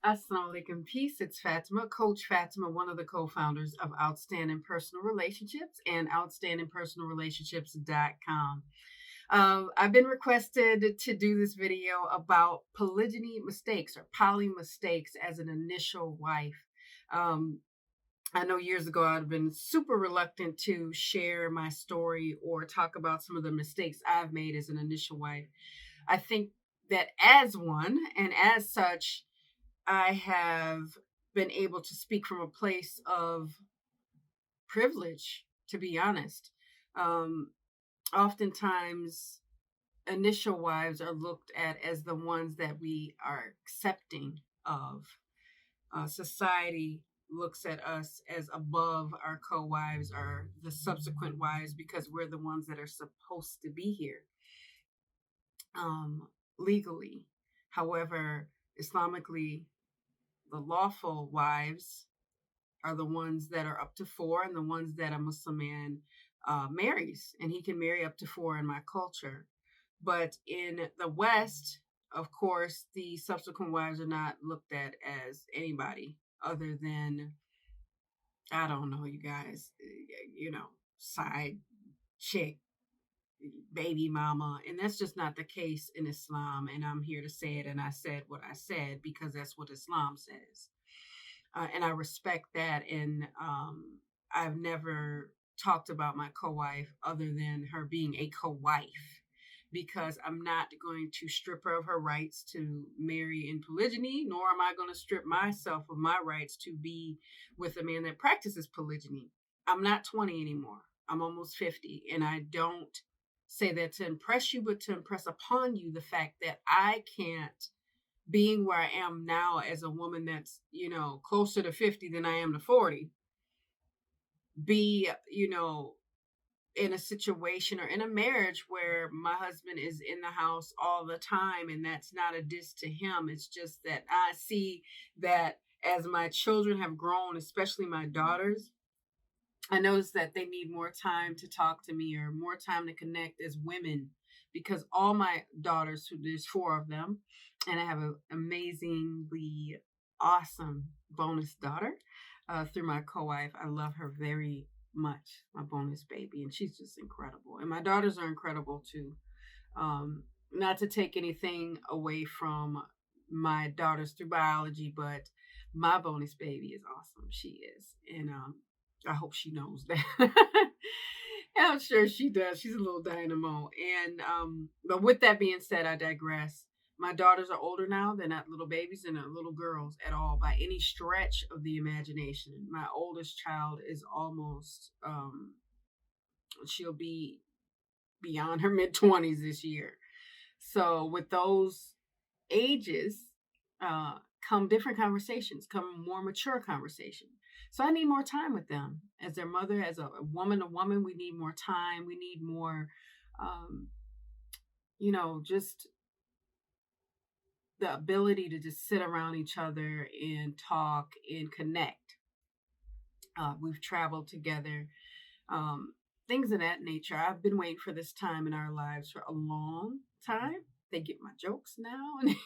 Assalamu alaikum, peace. It's Fatima, Coach Fatima, one of the co-founders of Outstanding Personal Relationships and outstandingpersonalrelationships.com. I've been requested to do this video about polygyny mistakes or poly mistakes as an initial wife. Um, I know years ago I'd been super reluctant to share my story or talk about some of the mistakes I've made as an initial wife. I think that as one and as such, I have been able to speak from a place of privilege, to be honest. Um, Oftentimes, initial wives are looked at as the ones that we are accepting of. Society looks at us as above our co wives or the subsequent wives because we're the ones that are supposed to be here legally. However, Islamically, the lawful wives are the ones that are up to four and the ones that a Muslim man marries. And he can marry up to four in my culture. But in the West, of course, the subsequent wives are not looked at as anybody other than, I don't know, you guys, side chick, baby mama. And that's just not the case in Islam. And I'm here to say it. And I said what I said because that's what Islam says. And I respect that. And I've never talked about my co-wife other than her being a co-wife because I'm not going to strip her of her rights to marry in polygyny, nor am I going to strip myself of my rights to be with a man that practices polygyny. I'm not 20 anymore. I'm almost 50. And I don't say that to impress you, but to impress upon you the fact that I can't, being where I am now as a woman that's, closer to 50 than I am to 40, be, in a situation or in a marriage where my husband is in the house all the time. And that's not a diss to him. It's just that I see that as my children have grown, especially my daughters, I notice that they need more time to talk to me or more time to connect as women because all my daughters, there's four of them, and I have an amazingly awesome bonus daughter through my co-wife. I love her very much, my bonus baby, and she's just incredible. And my daughters are incredible too. Not to take anything away from my daughters through biology, but my bonus baby is awesome. She is, and I hope she knows that. I'm sure she does. She's a little dynamo. And but with that being said, I digress. My daughters are older now. They're not little babies and not little girls at all by any stretch of the imagination. My oldest child is almost she'll be beyond her mid-20s this year. So with those ages come different conversations, come more mature conversations. So I need more time with them as their mother, as a woman to woman. We need more time. We need more, um, just the ability to just sit around each other and talk and connect. We've traveled together, things of that nature. I've been waiting for this time in our lives for a long time. They get my jokes now, and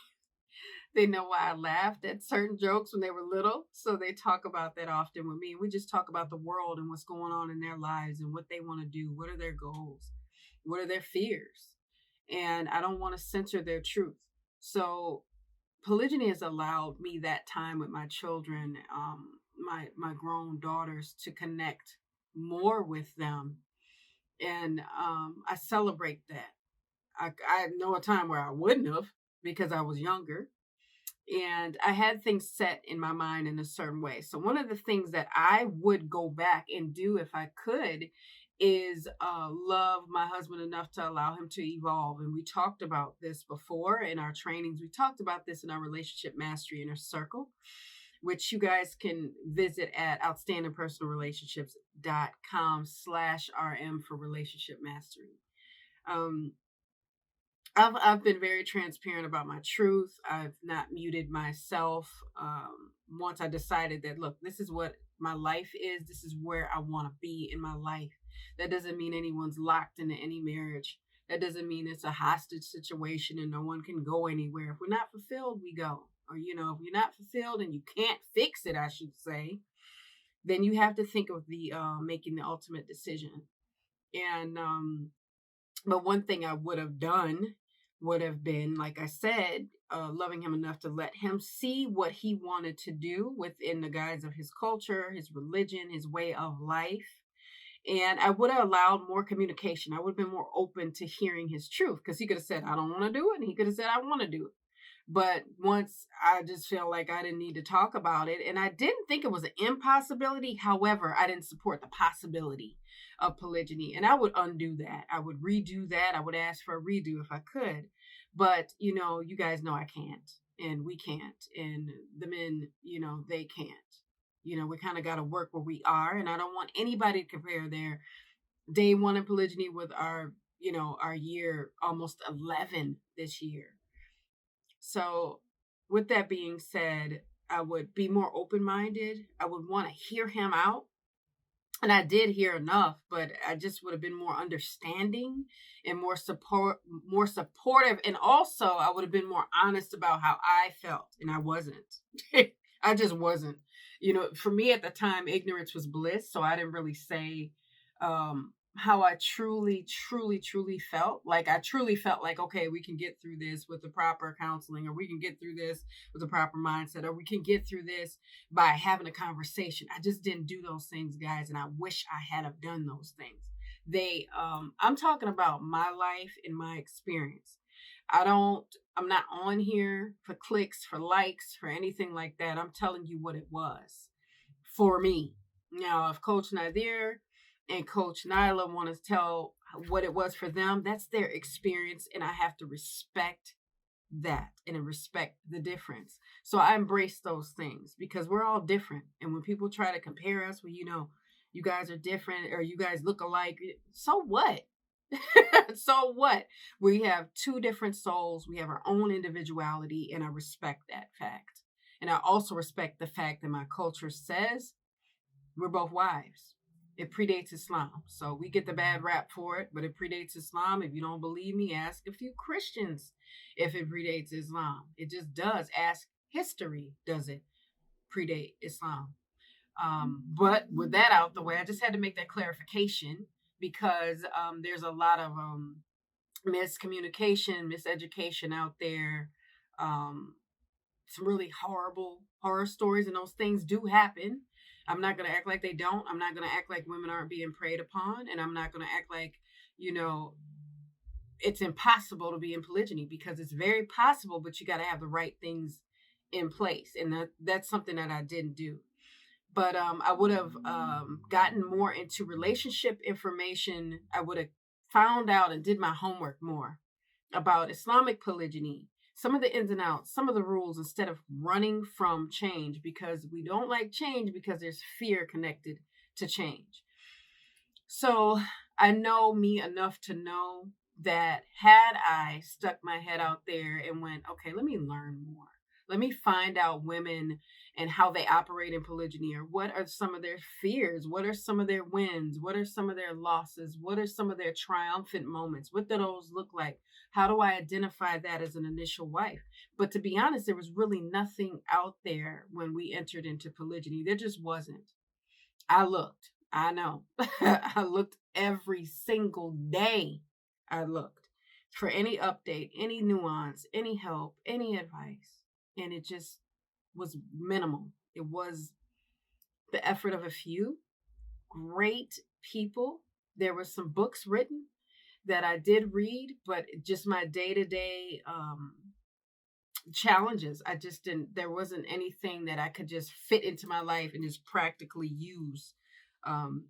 they know why I laughed at certain jokes when they were little. So they talk about that often with me. We just talk about the world and what's going on in their lives and what they want to do. What are their goals? What are their fears? And I don't want to censor their truth. So polygyny has allowed me that time with my children, my grown daughters, to connect more with them. And I celebrate that. I know a time where I wouldn't have because I was younger and I had things set in my mind in a certain way. So one of the things that I would go back and do if I could is love my husband enough to allow him to evolve. And we talked about this before in our trainings. We talked about this in our relationship mastery inner circle, which you guys can visit at outstandingpersonalrelationships.com/RM for relationship mastery. Um, I've been very transparent about my truth. I've not muted myself. Once I decided that, look, this is what my life is. This is where I want to be in my life. That doesn't mean anyone's locked into any marriage. That doesn't mean it's a hostage situation and no one can go anywhere. If we're not fulfilled, we go. or, you know, if you're not fulfilled and you can't fix it, I should say, then you have to think of the making the ultimate decision. And but one thing I would have done would have been, like I said, loving him enough to let him see what he wanted to do within the guise of his culture, his religion, his way of life. And I would have allowed more communication. I would have been more open to hearing his truth, because he could have said, I don't want to do it. And he could have said, I want to do it. But once, I just felt like I didn't need to talk about it. And I didn't think it was an impossibility. However, I didn't support the possibility of polygyny. And I would undo that. I would redo that. I would ask for a redo if I could. But, you know, you guys know I can't. And we can't. And the men, you know, they can't. You know, we kind of got to work where we are. And I don't want anybody to compare their day one in polygyny with our, you know, our year almost 11 this year. So, with that being said, I would be more open minded. I would want to hear him out. And I did hear enough, but I just would have been more understanding and more supportive. And also, I would have been more honest about how I felt. And I wasn't. I just wasn't. You know, for me at the time, ignorance was bliss. So I didn't really say how I truly felt. Like, I truly felt like, okay, we can get through this with the proper counseling, or we can get through this with the proper mindset, or we can get through this by having a conversation. I just didn't do those things, guys, and I wish I had have done those things. I'm talking about my life and my experience. I'm not on here for clicks, for likes, for anything like that. I'm telling you what it was for me. Now, if Coach Nazir and Coach Nyla want to tell what it was for them, that's their experience, and I have to respect that and respect the difference. So I embrace those things, because we're all different. And when people try to compare us, well, you know, you guys are different, or you guys look alike, so what? So what? We have two different souls, we have our own individuality, and I respect that fact. And I also respect the fact that my culture says we're both wives. It predates Islam. So we get the bad rap for it, but it predates Islam. If you don't believe me, ask a few Christians if it predates Islam. It just does. Ask history, does it predate Islam? But with that out the way, I just had to make that clarification, because there's a lot of miscommunication, miseducation out there. Some really horrible horror stories, and those things do happen. I'm not going to act like they don't. I'm not going to act like women aren't being preyed upon. And I'm not going to act like, you know, it's impossible to be in polygyny, because it's very possible, but you got to have the right things in place. And that's something that I didn't do. But I would have gotten more into relationship information. I would have found out and did my homework more about Islamic polygyny, some of the ins and outs, some of the rules, instead of running from change, because we don't like change because there's fear connected to change. So I know me enough to know that had I stuck my head out there and went, okay, let me learn more. Let me find out women and how they operate in polygyny, or what are some of their fears? What are some of their wins? What are some of their losses? What are some of their triumphant moments? What do those look like? How do I identify that as an initial wife? But to be honest, there was really nothing out there when we entered into polygyny. There just wasn't. I looked. I know. I looked every single day. I looked for any update, any nuance, any help, any advice. And it just was minimal. It was the effort of a few great people. There were some books written that I did read, but just my day to day challenges, I just didn't, there wasn't anything that I could just fit into my life and just practically use. Um,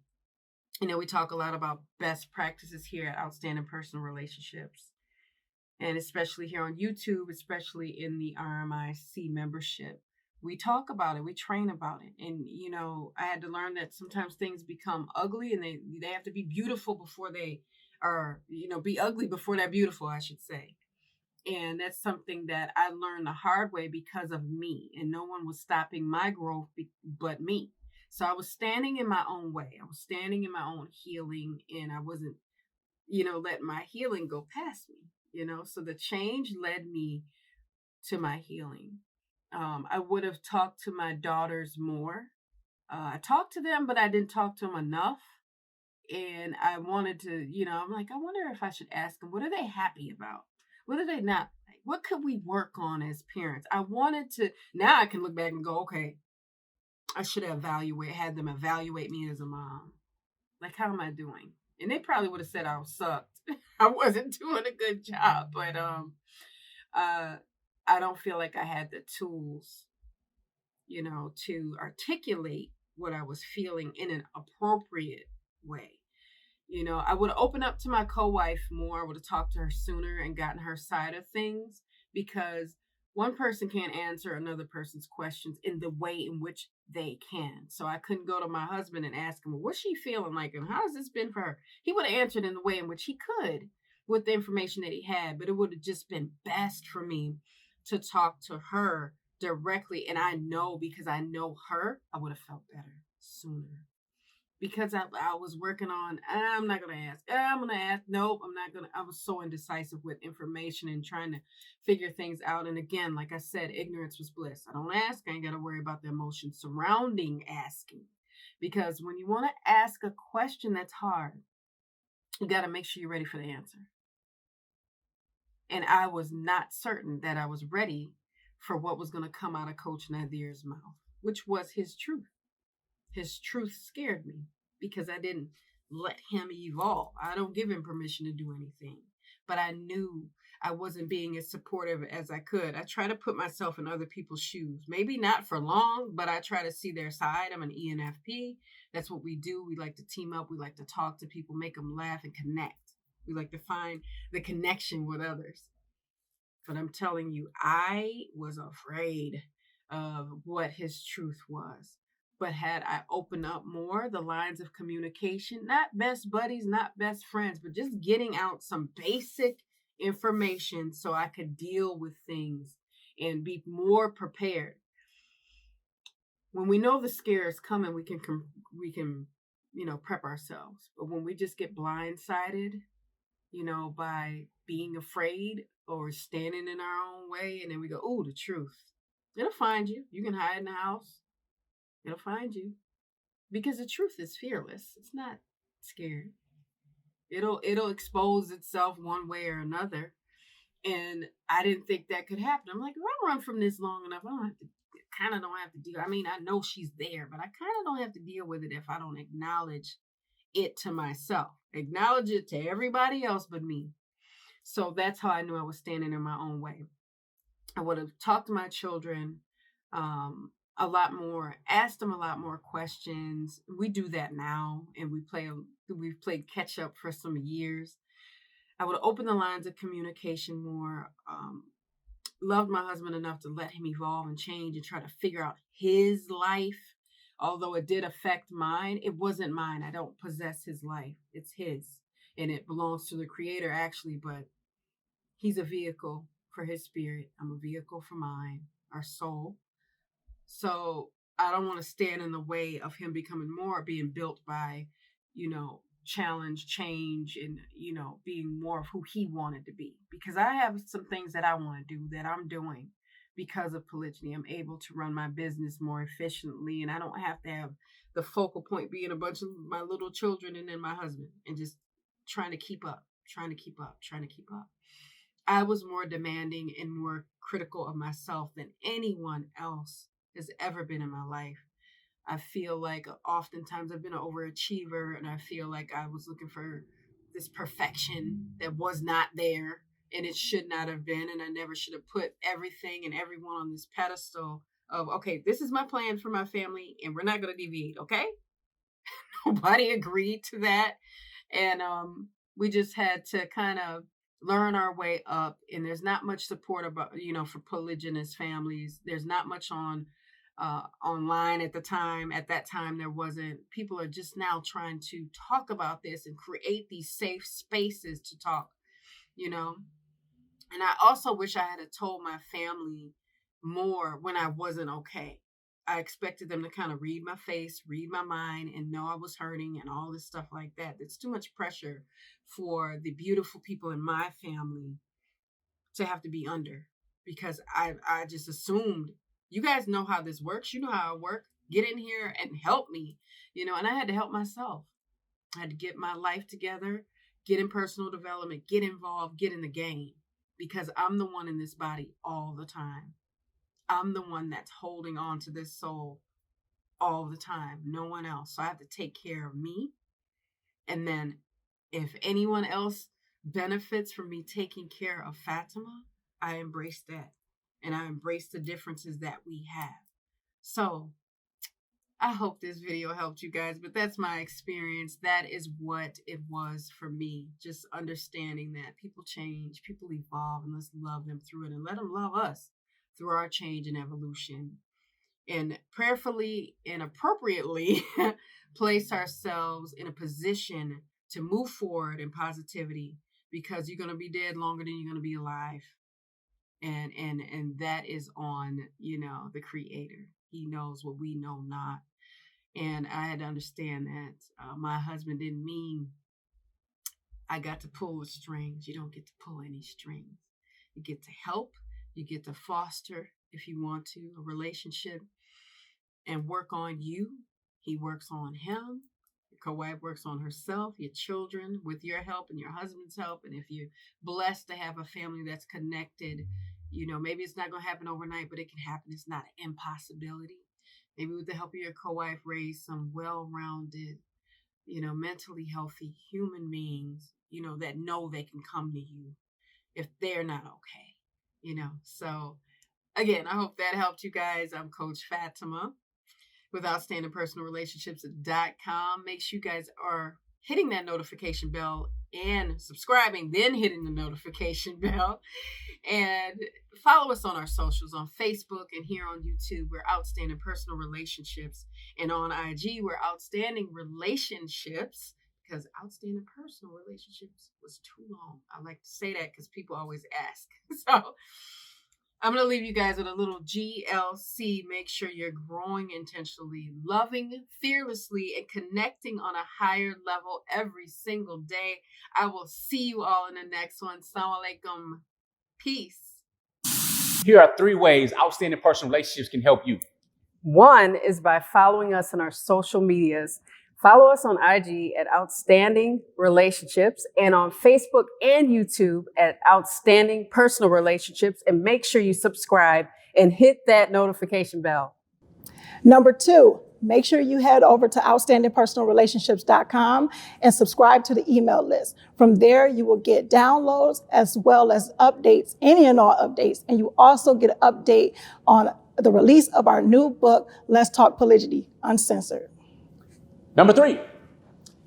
you know, we talk a lot about best practices here at Outstanding Personal Relationships, and especially here on YouTube, especially in the RMIC membership. We talk about it, we train about it. And, you know, I had to learn that sometimes things become ugly, and they have to be beautiful before they are, you know, be ugly before they're beautiful, I should say. And that's something that I learned the hard way because of me, and no one was stopping my growth but me. So I was standing in my own way. I was standing in my own healing, and I wasn't, you know, letting my healing go past me, you know. So the change led me to my healing. I would have talked to my daughters more. I talked to them, but I didn't talk to them enough. And I wanted to, I'm like, I wonder if I should ask them, what are they happy about? What are they not like? What could we work on as parents? I wanted to, now I can look back and go, okay, I should have had them evaluate me as a mom. Like, how am I doing? And they probably would have said I sucked. I wasn't doing a good job, but uh, I don't feel like I had the tools, to articulate what I was feeling in an appropriate way. I would have opened up to my co-wife more. I would have talked to her sooner and gotten her side of things, because one person can't answer another person's questions in the way in which they can. So I couldn't go to my husband and ask him, well, what's she feeling like and how has this been for her? He would have answered in the way in which he could with the information that he had, but it would have just been best for me to talk to her directly. And I know, because I know her, I would have felt better sooner, because I was working on, I'm not going to ask. I'm going to ask. Nope, I'm not going to. I was so indecisive with information and trying to figure things out. And again, like I said, ignorance was bliss. I don't ask. I ain't got to worry about the emotions surrounding asking. Because when you want to ask a question that's hard, you got to make sure you're ready for the answer. And I was not certain that I was ready for what was going to come out of Coach Nazir's mouth, which was his truth. His truth scared me because I didn't let him evolve. I don't give him permission to do anything. But I knew I wasn't being as supportive as I could. I try to put myself in other people's shoes. Maybe not for long, but I try to see their side. I'm an ENFP. That's what we do. We like to team up. We like to talk to people, make them laugh and connect. We like to find the connection with others. But I'm telling you, I was afraid of what his truth was. But had I opened up more the lines of communication, not best buddies, not best friends, but just getting out some basic information so I could deal with things and be more prepared. When we know the scare is coming, we can prep ourselves. But when we just get blindsided, by being afraid or standing in our own way, and then we go, "Oh, the truth." It'll find you. You can hide in the house. It'll find you, because the truth is fearless. It's not scared. It'll expose itself one way or another. And I didn't think that could happen. I'm like, if I run from this long enough, don't have to deal. I mean, I know she's there, but I kind of don't have to deal with it if I don't acknowledge it to myself. Acknowledge it to everybody else but me. So that's how I knew I was standing in my own way. I would have talked to my children a lot more, asked them a lot more questions. We do that now, and we've played catch up for some years. I would open the lines of communication more. Loved my husband enough to let him evolve and change and try to figure out his life. Although it did affect mine, it wasn't mine. I don't possess his life. It's his. And it belongs to the creator, actually, but he's a vehicle for his spirit. I'm a vehicle for mine, our soul. So I don't want to stand in the way of him becoming more, being built by, challenge, change, and, being more of who he wanted to be. Because I have some things that I want to do that I'm doing because of polygyny. I'm able to run my business more efficiently, and I don't have to have the focal point being a bunch of my little children and then my husband and just trying to keep up, trying to keep up, trying to keep up. I was more demanding and more critical of myself than anyone else has ever been in my life. I feel like oftentimes I've been an overachiever, and I feel like I was looking for this perfection that was not there, and it should not have been. And I never should have put everything and everyone on this pedestal of, okay, this is my plan for my family and we're not going to deviate. Okay. Nobody agreed to that. And we just had to kind of learn our way up. And there's not much support about, for polygynous families. There's not much online at the time. At that time, there wasn't. People are just now trying to talk about this and create these safe spaces to talk, And I also wish I had told my family more when I wasn't okay. I expected them to kind of read my face, read my mind, and know I was hurting and all this stuff like that. It's too much pressure for the beautiful people in my family to have to be under, because I just assumed You guys know how this works. You know how I work. Get in here and help me, and I had to help myself. I had to get my life together, get in personal development, get involved, get in the game, because I'm the one in this body all the time. I'm the one that's holding on to this soul all the time, no one else. So I have to take care of me. And then if anyone else benefits from me taking care of Fatimah, I embrace that. And I embrace the differences that we have. So I hope this video helped you guys, but that's my experience. That is what it was for me. Just understanding that people change, people evolve, and let's love them through it and let them love us through our change and evolution. And prayerfully and appropriately place ourselves in a position to move forward in positivity, because you're going to be dead longer than you're going to be alive. And that is on, the Creator. He knows what we know not. And I had to understand that my husband didn't mean I got to pull the strings. You don't get to pull any strings. You get to help. You get to foster, if you want to, a relationship and work on you. He works on him. Your co-wife works on herself, your children, with your help and your husband's help. And if you're blessed to have a family that's connected, maybe it's not going to happen overnight, but it can happen. It's not an impossibility. Maybe with the help of your co-wife, raise some well-rounded, mentally healthy human beings, that know they can come to you if they're not okay, So again, I hope that helped you guys. I'm Coach Fatimah with OutstandingPersonalRelationships.com. Make sure you guys are hitting that notification bell and subscribing, then hitting the notification bell. And follow us on our socials on Facebook and here on YouTube. We're Outstanding Personal Relationships. And on IG, we're Outstanding Relationships, because Outstanding Personal Relationships was too long. I like to say that because people always ask. So I'm going to leave you guys with a little GLC. Make sure you're growing intentionally, loving fearlessly, and connecting on a higher level every single day. I will see you all in the next one. Assalamu alaikum. Peace. Here are 3 ways Outstanding Personal Relationships can help you. One is by following us on our social medias. Follow us on IG at Outstanding Relationships and on Facebook and YouTube at Outstanding Personal Relationships. And make sure you subscribe and hit that notification bell. Number 2, make sure you head over to OutstandingPersonalRelationships.com and subscribe to the email list. From there, you will get downloads as well as updates, any and all updates. And you also get an update on the release of our new book, Let's Talk Polygyny, Uncensored. Number 3,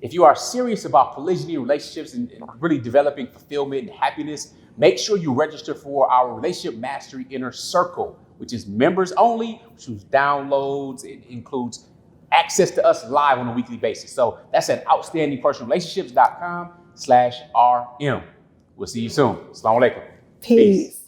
if you are serious about polygyny relationships and really developing fulfillment and happiness, make sure you register for our Relationship Mastery Inner Circle, which is members only, which includes downloads. It includes access to us live on a weekly basis. So that's at OutstandingPersonalRelationships.com/RM. We'll see you soon. Assalamu alaikum. Peace.